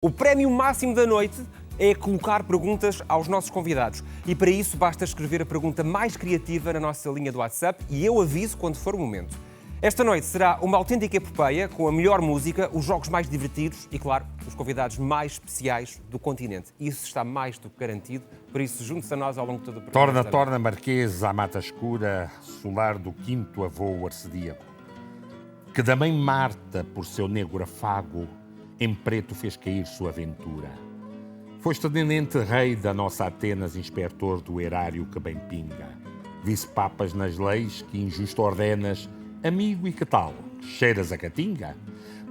O prémio máximo da noite é colocar perguntas aos nossos convidados. E para isso basta escrever a pergunta mais criativa na nossa linha do WhatsApp e eu aviso quando for o momento. Esta noite será uma autêntica epopeia com a melhor música, os jogos mais divertidos e, claro, os convidados mais especiais do continente. Isso está mais do que garantido, por isso junte-se a nós ao longo de todo o programa. Torna Marquês à mata escura, solar do quinto avô arcedíaco, que da mãe Marta, por seu negro afago, em preto fez cair sua aventura. Foste tenente rei da nossa Atenas, inspetor do erário que bem pinga. Vice-papas nas leis que injusto ordenas, amigo e que tal, cheiras a catinga?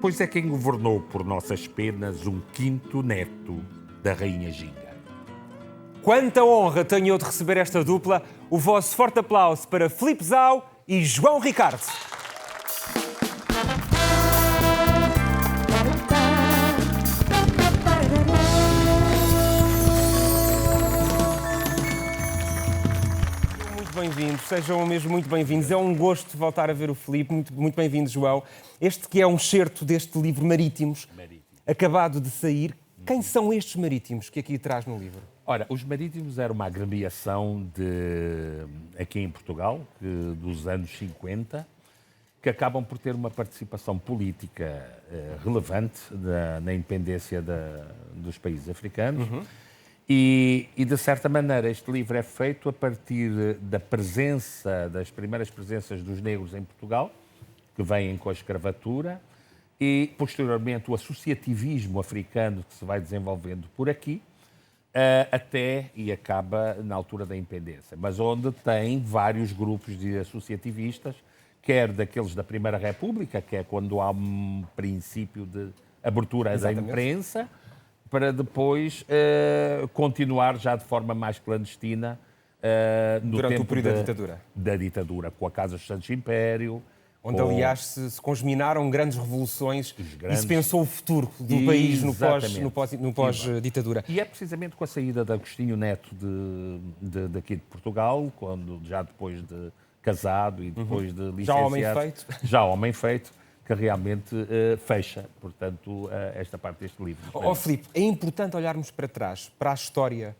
Pois é quem governou por nossas penas um quinto neto da rainha Ginga. Quanta honra tenho eu de receber esta dupla. O vosso forte aplauso para Filipe Zau e João Ricardo. Bem-vindos, sejam mesmo muito bem-vindos. É um gosto voltar a ver o Filipe. Muito bem-vindo, João. Este que é um excerto deste livro Marítimos, acabado de sair. Quem são estes marítimos que aqui traz no livro? Ora, os Marítimos era uma agremiação aqui em Portugal, dos anos 50, que acabam por ter uma participação política relevante na independência dos países africanos. E, de certa maneira, este livro é feito a partir das primeiras presenças dos negros em Portugal, que vêm com a escravatura, e, posteriormente, o associativismo africano que se vai desenvolvendo por aqui, até e acaba na altura da independência, mas onde tem vários grupos de associativistas, quer daqueles da Primeira República, que é quando há um princípio de abertura da imprensa, para depois continuar já de forma mais clandestina durante o período da ditadura, com a Casa dos Santos Império. Onde, aliás, se congeminaram grandes revoluções e se pensou o futuro do país no pós-ditadura. E é precisamente com a saída de Agostinho Neto daqui de Portugal, quando já depois de casado e depois de licenciado, já homem feito, que realmente fecha, portanto, esta parte deste livro. Filipe, é importante olharmos para trás, para a história,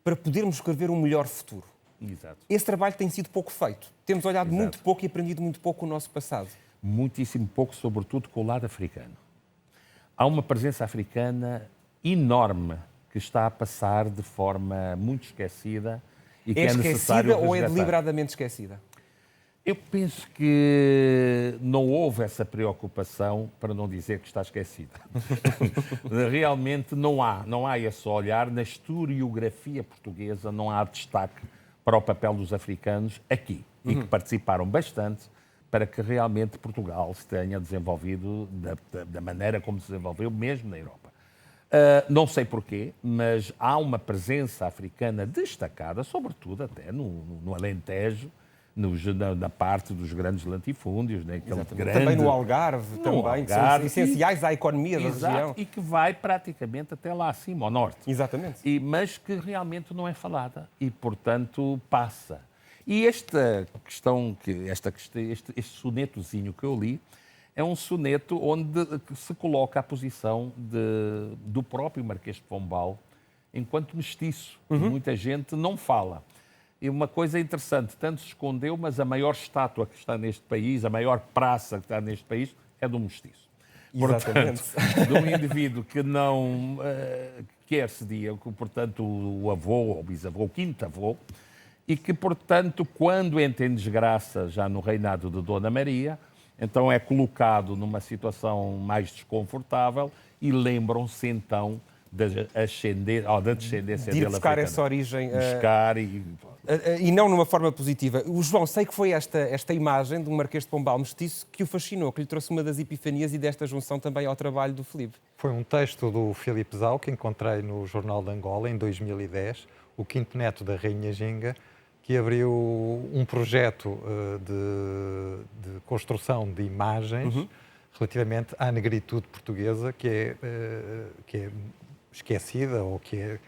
para podermos escrever um melhor futuro. Exato. Esse trabalho tem sido pouco feito. Temos olhado muito pouco e aprendido muito pouco o nosso passado. Muitíssimo pouco, sobretudo com o lado africano. Há uma presença africana enorme que está a passar de forma muito esquecida e que é necessário resgatar. Ou é deliberadamente esquecida? Eu penso que não houve essa preocupação, para não dizer que está esquecida. Realmente não há esse olhar. Na historiografia portuguesa não há destaque para o papel dos africanos aqui, e que participaram bastante para que realmente Portugal se tenha desenvolvido da maneira como se desenvolveu, mesmo na Europa. Não sei porquê, mas há uma presença africana destacada, sobretudo até no Alentejo, na parte dos grandes latifúndios, né? Também no Algarve, que são essenciais à economia da região. E que vai praticamente até lá acima, ao norte. Exatamente. Mas que realmente não é falada e, portanto, passa. E esta questão, este sonetozinho que eu li, é um soneto onde se coloca a posição do próprio Marquês de Pombal enquanto mestiço. Muita gente não fala. E uma coisa interessante, tanto se escondeu, mas a maior estátua que está neste país, a maior praça que está neste país, é do mestiço. Exatamente. Portanto, de um indivíduo que não quer-se portanto, o avô, ou bisavô, o quinto avô, e que, portanto, quando entra em desgraça já no reinado de Dona Maria, então é colocado numa situação mais desconfortável e lembram-se então da descendência dele. De buscar essa origem. Buscar e não numa forma positiva. O João, sei que foi esta imagem de um Marquês de Pombal mestiço que o fascinou, que lhe trouxe uma das epifanias e desta junção também ao trabalho do Filipe. Foi um texto do Filipe Zau que encontrei no Jornal de Angola em 2010, o quinto neto da Rainha Ginga, que abriu um projeto de construção de imagens relativamente à negritude portuguesa, que é esquecida ou que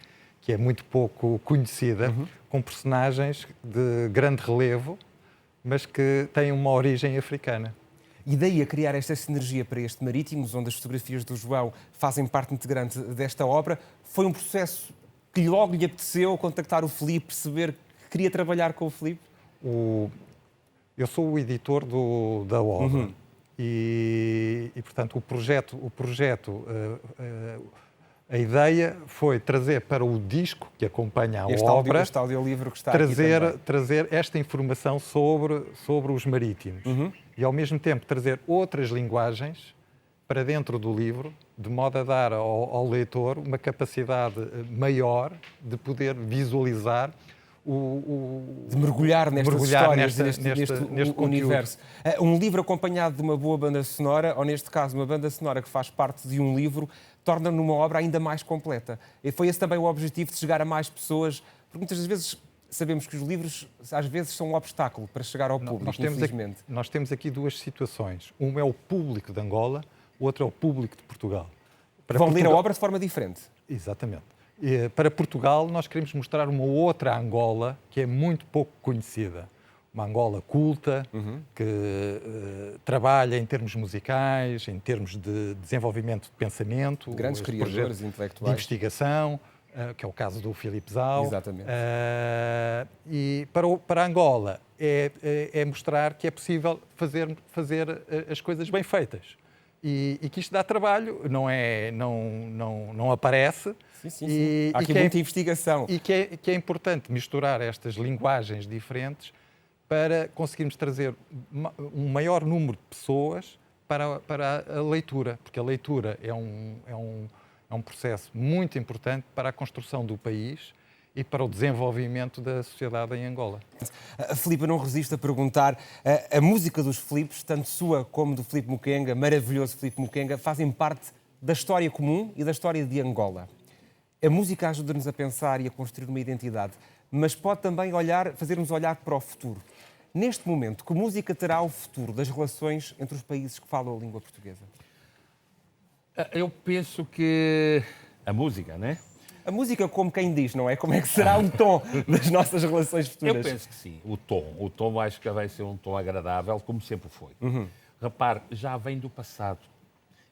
é muito pouco conhecida, com personagens de grande relevo, mas que têm uma origem africana. E daí a criar esta sinergia para este Marítimos, onde as fotografias do João fazem parte integrante desta obra, foi um processo que logo lhe apeteceu contactar o Filipe, perceber que queria trabalhar com o Filipe? Eu sou o editor da obra e, portanto, a ideia foi trazer para o disco que acompanha a obra, este audiolivro que está aqui também. trazer esta informação sobre os marítimos e, ao mesmo tempo, trazer outras linguagens para dentro do livro, de modo a dar ao leitor uma capacidade maior de poder visualizar de mergulhar nestas histórias, neste universo. Um livro acompanhado de uma boa banda sonora, ou neste caso uma banda sonora que faz parte de um livro, torna-no uma obra ainda mais completa. E foi esse também o objetivo de chegar a mais pessoas, porque muitas das vezes sabemos que os livros às vezes são um obstáculo para chegar ao público, infelizmente. Nós temos aqui duas situações. Um é o público de Angola, o outro é o público de Portugal. Vão ler a obra de forma diferente. Exatamente. Para Portugal, nós queremos mostrar uma outra Angola que é muito pouco conhecida. Uma Angola culta, que trabalha em termos musicais, em termos de desenvolvimento de pensamento. Grandes criadores intelectuais. De investigação, que é o caso do Filipe Zau. Exatamente. E para Angola é mostrar que é possível fazer as coisas bem feitas. E que isto dá trabalho, não aparece. Sim. Há aqui muita investigação. E que é importante misturar estas linguagens diferentes para conseguirmos trazer um maior número de pessoas para a leitura, porque a leitura é um processo muito importante para a construção do país e para o desenvolvimento da sociedade em Angola. A Filipe, não resisto a perguntar, a música dos Filipes, tanto sua como do Filipe Mukenga, maravilhoso Filipe Mukenga, fazem parte da história comum e da história de Angola. A música ajuda-nos a pensar e a construir uma identidade, mas pode também fazer-nos olhar para o futuro. Neste momento, que música terá o futuro das relações entre os países que falam a língua portuguesa? Eu penso que a música, né? A música, como quem diz, não é? Como é que será o tom das nossas relações futuras? Eu penso que sim. O tom acho que vai ser um tom agradável, como sempre foi. Repare, já vem do passado.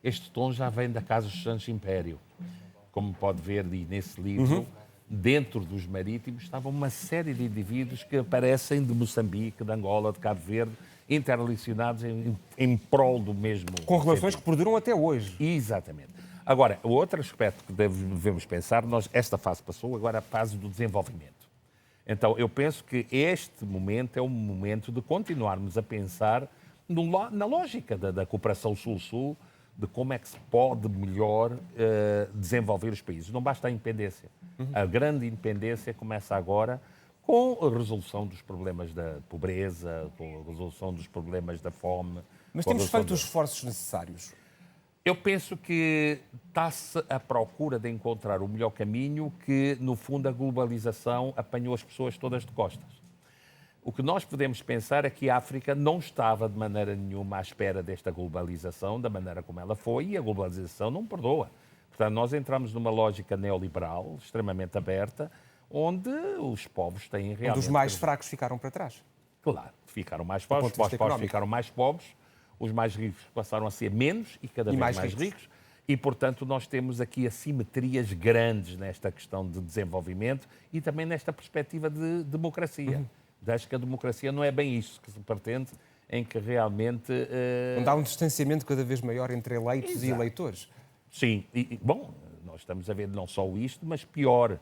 Este tom já vem da Casa dos Santos Império. Como pode ver nesse livro, dentro dos marítimos estavam uma série de indivíduos que aparecem de Moçambique, de Angola, de Cabo Verde, interrelacionados em prol do mesmo... Com relações que perduram até hoje. Exatamente. Agora, o outro aspecto que devemos pensar, esta fase passou, agora a fase do desenvolvimento. Então, eu penso que este momento é um momento de continuarmos a pensar na lógica da cooperação Sul-Sul, de como é que se pode melhor desenvolver os países. Não basta a independência. A grande independência começa agora com a resolução dos problemas da pobreza, com a resolução dos problemas da fome. Mas temos feito os esforços necessários. Eu penso que está-se à procura de encontrar o melhor caminho que, no fundo, a globalização apanhou as pessoas todas de costas. O que nós podemos pensar é que a África não estava de maneira nenhuma à espera desta globalização, da maneira como ela foi, e a globalização não perdoa. Portanto, nós entramos numa lógica neoliberal, extremamente aberta, onde os povos têm realmente... Onde os mais fracos ficaram para trás. Claro, ficaram mais pobres, os mais pobres ficaram mais pobres, os mais ricos passaram a ser menos e cada vez mais ricos. E, portanto, nós temos aqui assimetrias grandes nesta questão de desenvolvimento e também nesta perspectiva de democracia. Acho que a democracia não é bem isso que se pretende, em que realmente... Onde há um distanciamento cada vez maior entre eleitos e eleitores. Sim. Bom, nós estamos a ver não só isto, mas pior.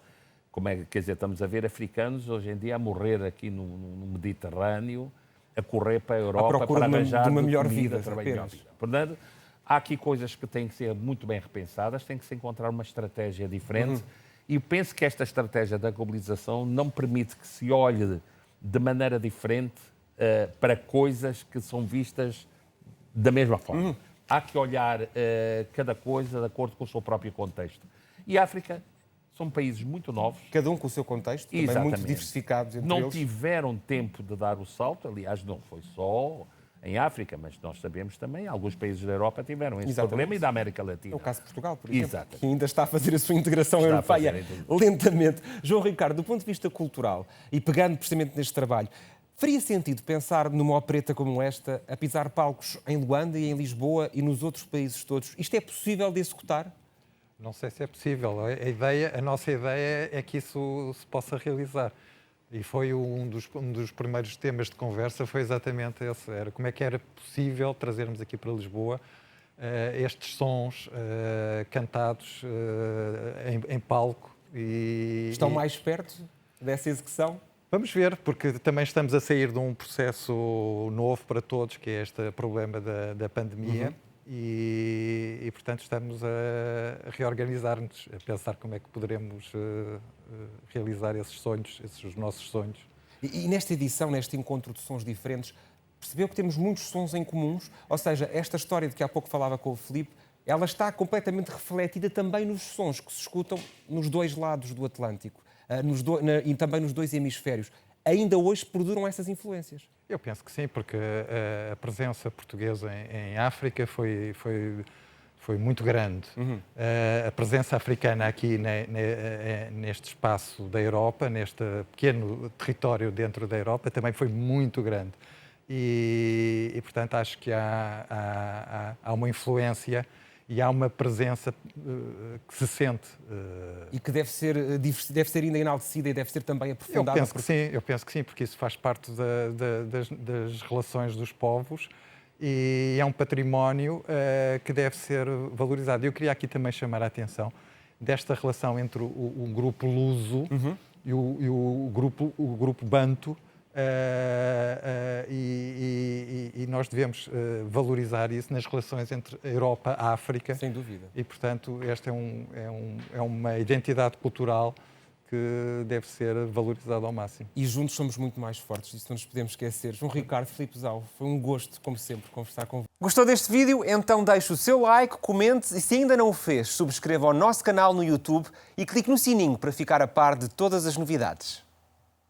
Estamos a ver africanos hoje em dia a morrer aqui no Mediterrâneo, a correr para a Europa para arranjar de uma melhor comida, vida. Portanto, há aqui coisas que têm que ser muito bem repensadas, tem que se encontrar uma estratégia diferente. E eu penso que esta estratégia da globalização não permite que se olhe de maneira diferente para coisas que são vistas da mesma forma. Há que olhar cada coisa de acordo com o seu próprio contexto. E a África são países muito novos. Cada um com o seu contexto, também muito diversificados entre eles. Não tiveram tempo de dar o salto, aliás, não foi só em África, mas nós sabemos também, alguns países da Europa tiveram esse problema e da América Latina. É o caso de Portugal, por exemplo, que ainda está a fazer a sua integração europeia lentamente. João Ricardo, do ponto de vista cultural, e pegando precisamente neste trabalho, Faria sentido pensar numa opereta como esta a pisar palcos em Luanda e em Lisboa e nos outros países todos? Isto é possível de executar? Não sei se é possível. A nossa ideia é que isso se possa realizar. E foi um dos primeiros temas de conversa, foi exatamente esse. Era como é que era possível trazermos aqui para Lisboa estes sons cantados em palco. Estão mais perto dessa execução? Vamos ver, porque também estamos a sair de um processo novo para todos, que é este problema da pandemia. E, portanto, estamos a reorganizar-nos, a pensar como é que poderemos realizar esses sonhos, esses nossos sonhos. E nesta edição, neste encontro de sons diferentes, percebeu que temos muitos sons em comuns? Ou seja, esta história de que há pouco falava com o Filipe, ela está completamente refletida também nos sons que se escutam nos dois lados do Atlântico e também nos dois hemisférios. Ainda hoje perduram essas influências? Eu penso que sim, porque a presença portuguesa em África foi muito grande. A presença africana aqui neste espaço da Europa, neste pequeno território dentro da Europa, também foi muito grande. E portanto, acho que há uma influência e há uma presença que se sente. E que deve ser ainda enaltecida e deve ser também aprofundada. Eu penso que sim, porque isso faz parte das relações dos povos e é um património que deve ser valorizado. Eu queria aqui também chamar a atenção desta relação entre o grupo luso e o grupo banto. E nós devemos valorizar isso nas relações entre a Europa e a África. Sem dúvida. E, portanto, esta é uma identidade cultural que deve ser valorizada ao máximo. E juntos somos muito mais fortes, disso não nos podemos esquecer. João Ricardo, Filipe Zau, foi um gosto, como sempre, conversar convosco. Gostou deste vídeo? Então deixe o seu like, comente e, se ainda não o fez, subscreva o nosso canal no YouTube e clique no sininho para ficar a par de todas as novidades.